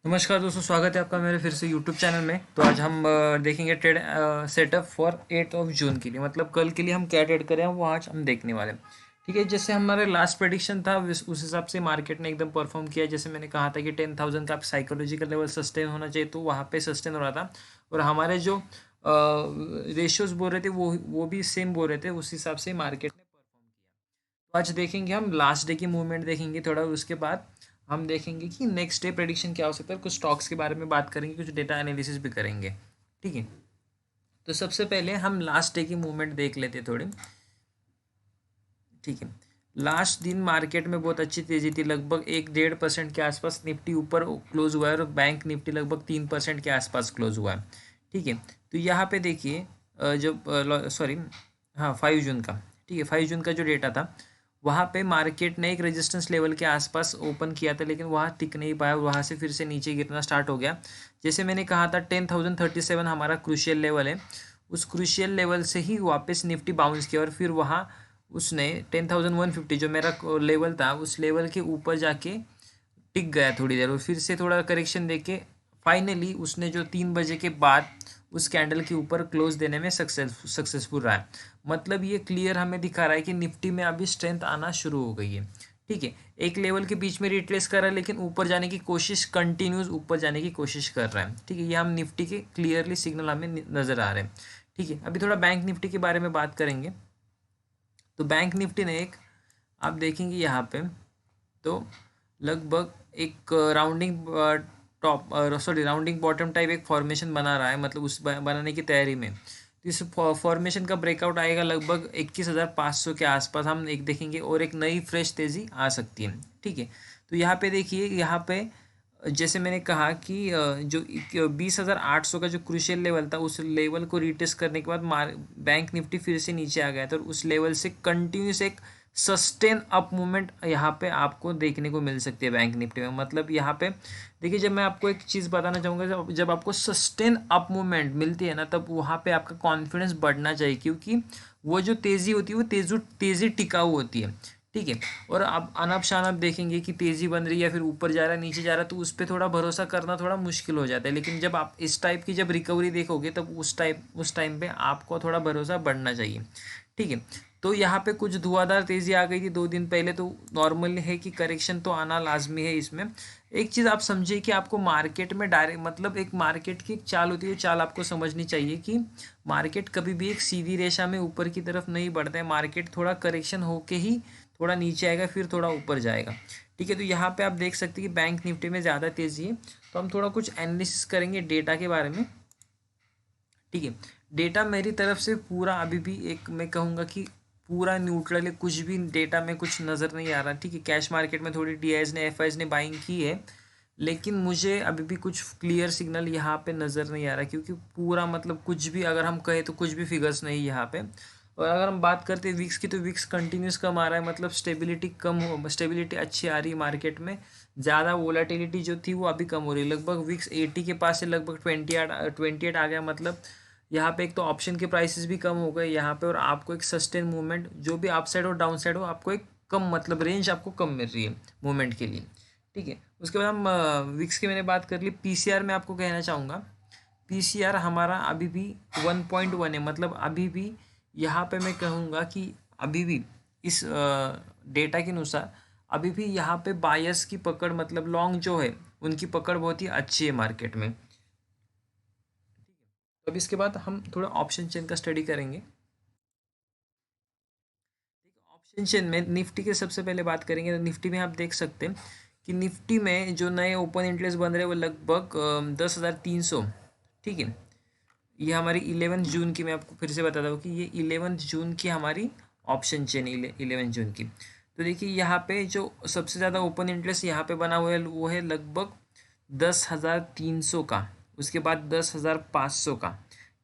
नमस्कार दोस्तों, स्वागत है आपका मेरे फिर से यूट्यूब चैनल में। तो आज हम देखेंगे ट्रेड सेटअप फॉर 8 जून के लिए, मतलब कल के लिए हम क्या ट्रेड करें वो आज हम देखने वाले हैं। ठीक है, जैसे हमारे लास्ट प्रेडिक्शन था उस हिसाब से मार्केट ने एकदम परफॉर्म किया। जैसे मैंने कहा था कि 10,000 का साइकोलॉजिकल लेवल सस्टेन होना चाहिए, तो वहाँ पे सस्टेन हो रहा था। और हमारे जो रेशियोज बोल रहे थे वो भी सेम बोल रहे थे, उस हिसाब से मार्केट ने परफॉर्म किया। तो आज देखेंगे हम लास्ट डे की मूवमेंट देखेंगे थोड़ा, उसके बाद हम देखेंगे कि नेक्स्ट डे प्रेडिक्शन क्या हो सकता है। कुछ स्टॉक्स के बारे में बात करेंगे, कुछ डेटा एनालिसिस भी करेंगे। ठीक है, तो सबसे पहले हम लास्ट डे की मूवमेंट देख लेते हैं थोड़ी। ठीक है, लास्ट दिन मार्केट में बहुत अच्छी तेज़ी थी, लगभग 1-1.5% के आसपास निफ्टी ऊपर क्लोज हुआ है और बैंक निफ्टी लगभग 3% के आसपास क्लोज हुआ है। ठीक है, तो यहाँ पे देखिए जो सॉरी, हाँ 5 जून का। ठीक है, 5 जून का जो डेटा था, वहाँ पे मार्केट ने एक रेजिस्टेंस लेवल के आसपास ओपन किया था, लेकिन वहाँ टिक नहीं पाया, वहाँ से फिर से नीचे गिरना स्टार्ट हो गया। जैसे मैंने कहा था 10,037 हमारा क्रूशियल लेवल है, उस क्रूशियल लेवल से ही वापस निफ्टी बाउंस किया और फिर वहाँ उसने 10,150 जो मेरा लेवल था उस लेवल के ऊपर जाके टिक गया थोड़ी देर, और फिर से थोड़ा करेक्शन देके फाइनली उसने जो 3 बजे के बाद उस कैंडल के ऊपर क्लोज देने में सक्सेसफुल रहा है। मतलब ये क्लियर हमें दिखा रहा है कि निफ्टी में अभी स्ट्रेंथ आना शुरू हो गई है। ठीक है, एक लेवल के बीच में रिट्रेस कर रहा है, लेकिन ऊपर जाने की कोशिश, कंटिन्यूस ऊपर जाने की कोशिश कर रहा है। ठीक है, ये हम निफ्टी के क्लियरली सिग्नल हमें नज़र आ रहे हैं। ठीक है, अभी थोड़ा बैंक निफ्टी के बारे में बात करेंगे। तो बैंक निफ्टी ने एक, आप देखेंगे यहाँ पे, तो लगभग एक rounding top sorry rounding bottom type एक फॉर्मेशन बना रहा है, मतलब उस बनाने की तैयारी में। तो इस फॉर्मेशन का ब्रेकआउट आएगा लगभग 21,500 के आसपास, हम एक देखेंगे और एक नई फ्रेश तेज़ी आ सकती है। ठीक है, तो यहाँ पे देखिए, यहाँ पे जैसे मैंने कहा कि जो 20,800 का जो क्रूशियल लेवल था, उस लेवल को रिटेस्ट करने के बाद बैंक निफ्टी फिर से नीचे आ गया था, और उस लेवल से कंटिन्यूस एक सस्टेन अप मूवमेंट यहाँ पे आपको देखने को मिल सकती है बैंक निफ्टी में। मतलब यहाँ पे देखिए, जब मैं आपको एक चीज़ बताना चाहूँगा, जब आपको सस्टेन अप मूवमेंट मिलती है ना, तब वहाँ पे आपका कॉन्फिडेंस बढ़ना चाहिए, क्योंकि वो जो तेज़ी होती है वो तेज़ी टिकाऊ होती है। ठीक है, और आप अनब शनाब देखेंगे कि तेज़ी बन रही है, फिर ऊपर जा रहा है नीचे जा रहा है, तो उस पर थोड़ा भरोसा करना थोड़ा मुश्किल हो जाता है। लेकिन जब आप इस टाइप की जब रिकवरी देखोगे, तब उस टाइम पे आपको थोड़ा भरोसा बढ़ना चाहिए। ठीक है, तो यहाँ पे कुछ धुआंधार तेज़ी आ गई थी 2 दिन पहले, तो नॉर्मल है कि करेक्शन तो आना लाजमी है इसमें। एक चीज़ आप समझिए कि आपको मार्केट में डायरेक्ट, मतलब एक मार्केट की एक चाल होती है, चाल आपको समझनी चाहिए कि मार्केट कभी भी एक सीधी रेखा में ऊपर की तरफ नहीं बढ़ता है। मार्केट थोड़ा करेक्शन होके ही थोड़ा नीचे आएगा, फिर थोड़ा ऊपर जाएगा। ठीक है, तो यहाँ पे आप देख सकते हैं कि बैंक निफ्टी में ज़्यादा तेज़ी है। तो हम थोड़ा कुछ एनालिसिस करेंगे डेटा के बारे में। ठीक है, डेटा मेरी तरफ से पूरा अभी भी एक, मैं कहूँगा कि पूरा न्यूट्रल है, कुछ भी डेटा में कुछ नज़र नहीं आ रहा। ठीक है, कैश मार्केट में थोड़ी डीआईज ने एफआईज ने बाइंग की है, लेकिन मुझे अभी भी कुछ क्लियर सिग्नल यहाँ पे नज़र नहीं आ रहा, क्योंकि पूरा मतलब कुछ भी अगर हम कहें तो कुछ भी फिगर्स नहीं यहाँ पे। और अगर हम बात करते हैं विक्स की, तो विक्स कंटिन्यूस कम आ रहा है, मतलब स्टेबिलिटी अच्छी आ रही है मार्केट में। ज़्यादा वोलाटिलिटी जो थी वो अभी कम हो रही है, लगभग विक्स 80 के पास से लगभग 28 आ गया। मतलब यहाँ पे एक तो ऑप्शन के प्राइसेस भी कम हो गए यहाँ पे, और आपको एक सस्टेन मूवमेंट, जो भी अप साइड और डाउन साइड हो, आपको एक कम, मतलब रेंज आपको कम मिल रही है मूवमेंट के लिए। ठीक है, उसके बाद हम विक्स की मैंने बात कर ली। पीसीआर में आपको कहना चाहूँगा, पीसीआर हमारा अभी भी 1.1 है, मतलब अभी भी यहाँ पे मैं कहूँगा कि अभी भी इस डेटा के अनुसार अभी भी यहाँ पे बायर्स की पकड़, मतलब लॉन्ग जो है उनकी पकड़ बहुत ही अच्छी है मार्केट में। तो अब इसके बाद हम थोड़ा ऑप्शन चेन का स्टडी करेंगे। ऑप्शन चेन में निफ्टी के सबसे पहले बात करेंगे, तो निफ्टी में आप देख सकते हैं कि निफ्टी में जो नए ओपन इंटरेस्ट बन रहे हैं वो लगभग 10,300। ठीक है, ये हमारी 11 जून की, मैं आपको फिर से बताता हूँ कि ये 11 जून की हमारी ऑप्शन चेन 11 जून की। तो देखिए, यहाँ पे जो सबसे ज़्यादा ओपन इंटरेस्ट यहाँ पे बना हुआ है वो है लगभग 10,300 का, उसके बाद 10,500 का।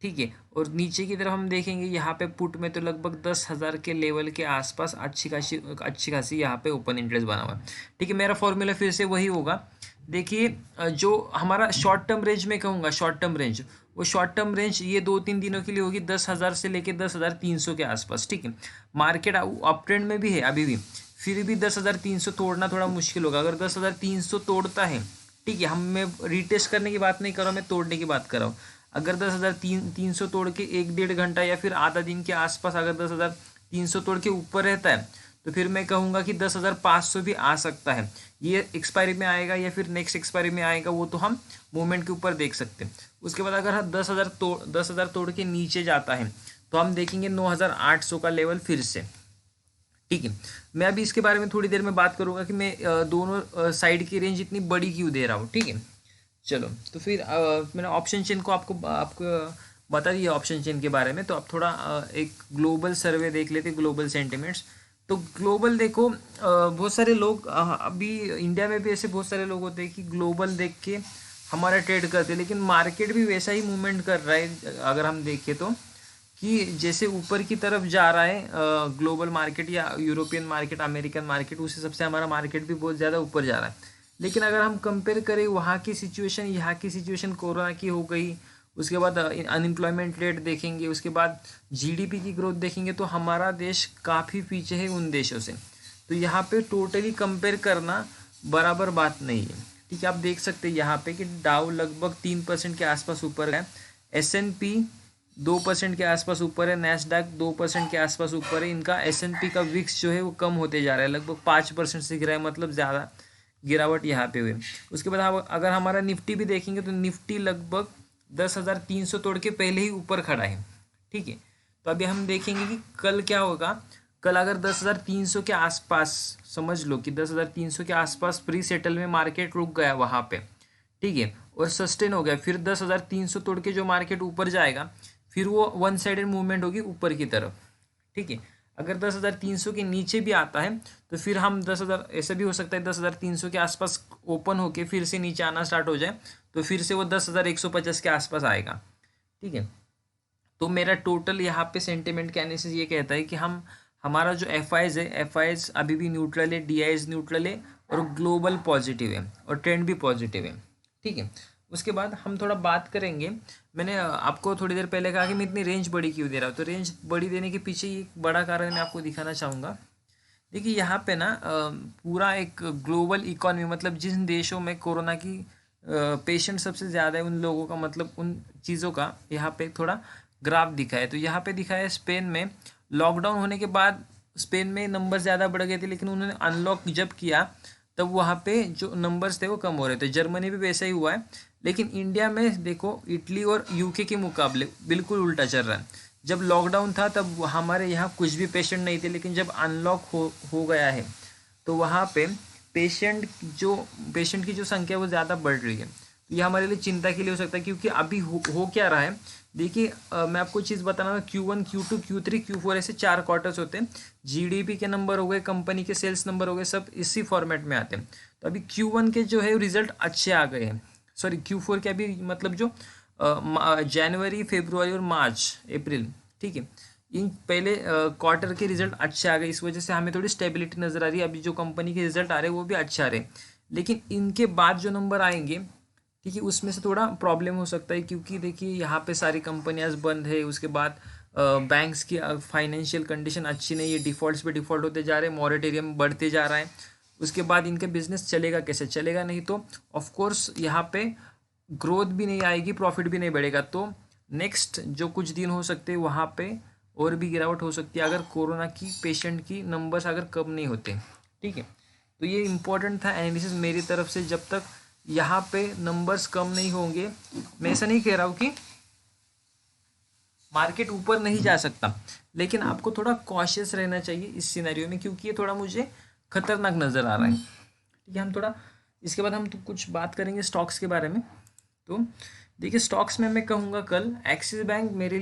ठीक है, और नीचे की तरफ हम देखेंगे यहाँ पे पुट में, तो लगभग 10,000 के लेवल के आसपास अच्छी खासी यहाँ पे ओपन इंटरेस्ट बना हुआ है। ठीक है, मेरा फॉर्मूला फिर से वही होगा। देखिए, जो हमारा शॉर्ट टर्म रेंज में कहूँगा, शॉर्ट टर्म रेंज, वो शॉर्ट टर्म रेंज ये 2-3 दिनों के लिए होगी 10,000 से लेके 10,300 के आसपास। ठीक है, मार्केट अप ट्रेंड में भी है अभी भी, फिर भी 10,300 तोड़ना थोड़ा मुश्किल होगा। अगर 10,300 तोड़ता है ठीक है, हम मैं रीटेस्ट करने की बात नहीं कर रहा हूँ, मैं तोड़ने की बात कर रहा हूँ। अगर 10,300 तोड़ के 1-1.5 घंटा या फिर आधा दिन के आसपास अगर 10,300 तोड़ के ऊपर रहता है, तो फिर मैं कहूँगा कि 10,500 भी आ सकता है। ये एक्सपायरी में आएगा या फिर नेक्स्ट एक्सपायरी में आएगा, वो तो हम मूवमेंट के ऊपर देख सकते हैं। उसके बाद अगर 10,000 तोड़ के नीचे जाता है, तो हम देखेंगे 9,800 का लेवल फिर से। ठीक है, मैं अभी इसके बारे में थोड़ी देर में बात करूंगा कि मैं दोनों साइड की रेंज इतनी बड़ी क्यों दे रहा हूँ। ठीक है, चलो तो फिर मैंने ऑप्शन चेन को आपको आपको बता दिया ऑप्शन चेन के बारे में। तो आप थोड़ा एक ग्लोबल सर्वे देख लेते, ग्लोबल सेंटिमेंट्स। तो ग्लोबल देखो, बहुत सारे लोग अभी इंडिया में भी ऐसे बहुत सारे लोग होते हैं कि ग्लोबल देख के हमारा ट्रेड करते हैं, लेकिन मार्केट भी वैसा ही मूवमेंट कर रहा है अगर हम देखें तो, कि जैसे ऊपर की तरफ जा रहा है ग्लोबल मार्केट या यूरोपियन मार्केट, अमेरिकन मार्केट, उस हिसाब से हमारा मार्केट भी बहुत ज़्यादा ऊपर जा रहा है। लेकिन अगर हम कंपेयर करें वहाँ की सिचुएशन, यहाँ की सिचुएशन कोरोना की हो गई, उसके बाद अनएम्प्लॉयमेंट रेट देखेंगे, उसके बाद जीडीपी की ग्रोथ देखेंगे, तो हमारा देश काफ़ी पीछे है उन देशों से। तो यहाँ पे टोटली कंपेयर करना बराबर बात नहीं है। ठीक है, आप देख सकते हैं यहाँ पे कि डाउ लगभग 3% के आसपास ऊपर है, S&P 2% के आसपास ऊपर है, नैस्डैक 2% के आसपास ऊपर है। इनका S&P का विक्स जो है वो कम होते जा रहा है, लगभग 5% से गिरा है, मतलब ज़्यादा गिरावट यहाँ पे हुई। उसके बाद हम अगर हमारा निफ्टी भी देखेंगे तो निफ्टी लगभग 10,300 तोड़ के पहले ही ऊपर खड़ा है। ठीक है, तो अभी हम देखेंगे कि कल क्या होगा। कल अगर 10,300 के आसपास, समझ लो कि 10,300 के आसपास प्री सेटल में मार्केट रुक गया वहाँ पे, ठीक है, और सस्टेन हो गया, फिर 10,300 तोड़ के जो मार्केट ऊपर जाएगा, फिर वो वन साइडेड मूवमेंट होगी ऊपर की तरफ। ठीक है, अगर 10,300 के नीचे भी आता है तो फिर हम 10,000, ऐसा भी हो सकता है 10,300 के आसपास ओपन होके फिर से नीचे आना स्टार्ट हो जाए, तो फिर से वो 10,150 के आसपास आएगा। ठीक है, तो मेरा टोटल यहाँ पे सेंटिमेंट का एनालिसिस ये कहता है कि हम हमारा जो एफ है, एफ अभी भी न्यूट्रल है, डी न्यूट्रल है, और ग्लोबल पॉजिटिव है, और ट्रेंड भी पॉजिटिव है। ठीक है, उसके बाद हम थोड़ा बात करेंगे। मैंने आपको थोड़ी देर पहले कहा कि मैं इतनी रेंज बड़ी क्यों दे रहा हूँ, तो रेंज बड़ी देने के पीछे एक बड़ा कारण मैं आपको दिखाना चाहूँगा। देखिए यहाँ पे ना पूरा एक ग्लोबल इकॉनमी, मतलब जिन देशों में कोरोना की पेशेंट सबसे ज़्यादा है उन लोगों का, मतलब उन चीज़ों का यहाँ पे थोड़ा ग्राफ दिखा है। तो यहाँ पे दिखा है स्पेन में लॉकडाउन होने के बाद स्पेन में नंबर ज़्यादा बढ़ गए थे, लेकिन उन्होंने अनलॉक जब किया तब वहाँ पे जो नंबर्स थे वो कम हो रहे थे। जर्मनी भी वैसा ही हुआ है, लेकिन इंडिया में देखो इटली और यूके के मुकाबले बिल्कुल उल्टा चल रहा है। जब लॉकडाउन था तब हमारे यहाँ कुछ भी पेशेंट नहीं थे, लेकिन जब अनलॉक हो गया है तो वहाँ पे पेशेंट की जो संख्या वो ज़्यादा बढ़ रही है। तो ये हमारे लिए चिंता के लिए हो सकता है, क्योंकि अभी हो क्या रहा है। देखिए मैं आपको चीज़ बताना, Q1 Q2 Q3 Q4 ऐसे 4 क्वार्टर्स होते हैं। जीडीपी के नंबर हो गए, कंपनी के सेल्स नंबर हो गए, सब इसी फॉर्मेट में आते हैं। तो अभी Q1 के जो है रिजल्ट अच्छे आ गए हैं, सॉरी Q4 के अभी मतलब जो जनवरी फरवरी और मार्च अप्रैल, ठीक है, इन पहले क्वार्टर के रिजल्ट अच्छे आ गए, इस वजह से हमें थोड़ी स्टेबिलिटी नज़र आ रही है। अभी जो कंपनी के रिजल्ट आ रहे हैं वो भी अच्छे आ रहे हैं, लेकिन इनके बाद जो नंबर आएंगे, ठीक है, उसमें से थोड़ा प्रॉब्लम हो सकता है, क्योंकि देखिए यहाँ पे सारी कंपनियां बंद है। उसके बाद बैंक्स की फाइनेंशियल कंडीशन अच्छी नहीं है, डिफ़ॉल्ट्स पे डिफ़ॉल्ट होते जा रहे हैं, मॉरेटोरियम बढ़ते जा रहा है। उसके बाद इनका बिजनेस चलेगा कैसे, चलेगा नहीं तो ऑफकोर्स यहाँ पे ग्रोथ भी नहीं आएगी, प्रॉफिट भी नहीं बढ़ेगा। तो नेक्स्ट जो कुछ दिन हो सकते हैं वहाँ पे और भी गिरावट हो सकती है, अगर कोरोना की पेशेंट की नंबर्स अगर कम नहीं होते। ठीक है, तो ये इम्पोर्टेंट था एनालिसिस मेरी तरफ से। जब तक यहाँ पे नंबर्स कम नहीं होंगे, मैं ऐसा नहीं कह रहा हूँ कि मार्केट ऊपर नहीं जा सकता, लेकिन आपको थोड़ा कॉशियस रहना चाहिए इस सिनेरियो में, क्योंकि ये थोड़ा मुझे खतरनाक नज़र आ रहा है। ठीक है, हम थोड़ा इसके बाद हम तो कुछ बात करेंगे स्टॉक्स के बारे में। तो देखिए स्टॉक्स में मैं कहूँगा कल एक्सिस बैंक मेरे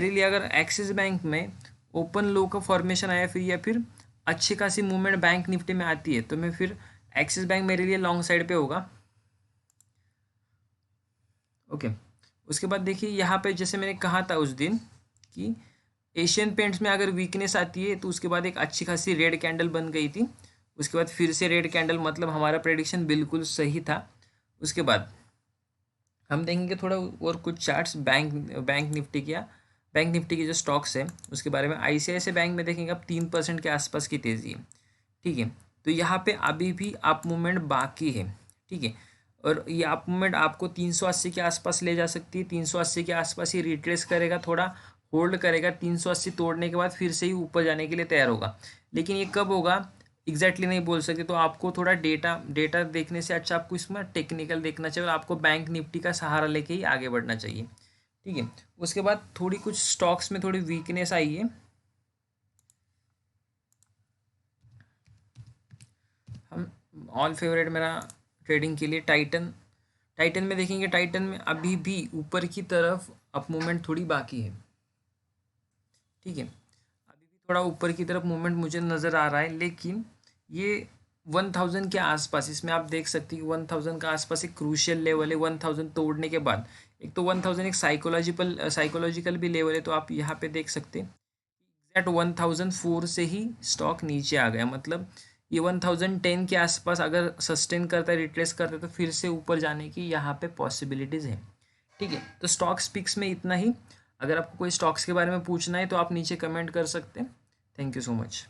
लिए अगर एक्सिस बैंक में ओपन लो का फॉर्मेशन आया फिर, या फिर अच्छी खासी मूवमेंट बैंक निफ्टी में आती है, तो मैं फिर एक्सिस बैंक मेरे लिए लॉन्ग साइड पे होगा। ओके, उसके बाद देखिए यहाँ पे जैसे मैंने कहा था उस दिन कि एशियन पेंट्स में अगर वीकनेस आती है, तो उसके बाद एक अच्छी खासी रेड कैंडल बन गई थी, उसके बाद फिर से रेड कैंडल, मतलब हमारा प्रेडिक्शन बिल्कुल सही था। उसके बाद हम देखेंगे थोड़ा और कुछ चार्ट्स बैंक निफ्टी के जो स्टॉक्स हैं उसके बारे में। ICICI बैंक में देखेंगे अब 3% के आसपास की तेज़ी है। ठीक है, तो यहाँ पे अभी भी अप मूवमेंट बाकी है। ठीक है। और ये अप मूवमेंट आपको 380 के आसपास ले जा सकती है, 380 के आसपास ही रिट्रेस करेगा, थोड़ा होल्ड करेगा, 380 तोड़ने के बाद फिर से ही ऊपर जाने के लिए तैयार होगा। लेकिन ये कब होगा एग्जैक्टली नहीं बोल सकते, तो आपको थोड़ा डेटा डेटा देखने से अच्छा आपको इसमें टेक्निकल देखना चाहिए और आपको बैंक निफ्टी का सहारा लेके ही आगे बढ़ना चाहिए। ठीक है। उसके बाद थोड़ी कुछ स्टॉक्स में थोड़ी वीकनेस आई है। हम ऑल फेवरेट मेरा ट्रेडिंग के लिए टाइटन, टाइटन में देखेंगे, टाइटन में अभी भी ऊपर की तरफ अप मूवमेंट थोड़ी बाकी है। ठीक है, अभी भी थोड़ा ऊपर की तरफ मूवमेंट मुझे नज़र आ रहा है, लेकिन ये 1000 के आसपास, इसमें आप देख सकते हैं कि 1000 का आसपास एक क्रूशियल लेवल है। 1000 तोड़ने के बाद एक तो 1000 एक साइकोलॉजिकल भी लेवल है, तो आप यहाँ पे देख सकते हैं एग्जैक्ट 1004 से ही स्टॉक नीचे आ गया। मतलब ये 1010 के आसपास अगर सस्टेन करता है, रिट्रेस करता है, तो फिर से ऊपर जाने की यहाँ पे पॉसिबिलिटीज़ है। ठीक है, तो स्टॉक्स पिक्स में इतना ही। अगर आपको कोई स्टॉक्स के बारे में पूछना है तो आप नीचे कमेंट कर सकते हैं। Thank you so much.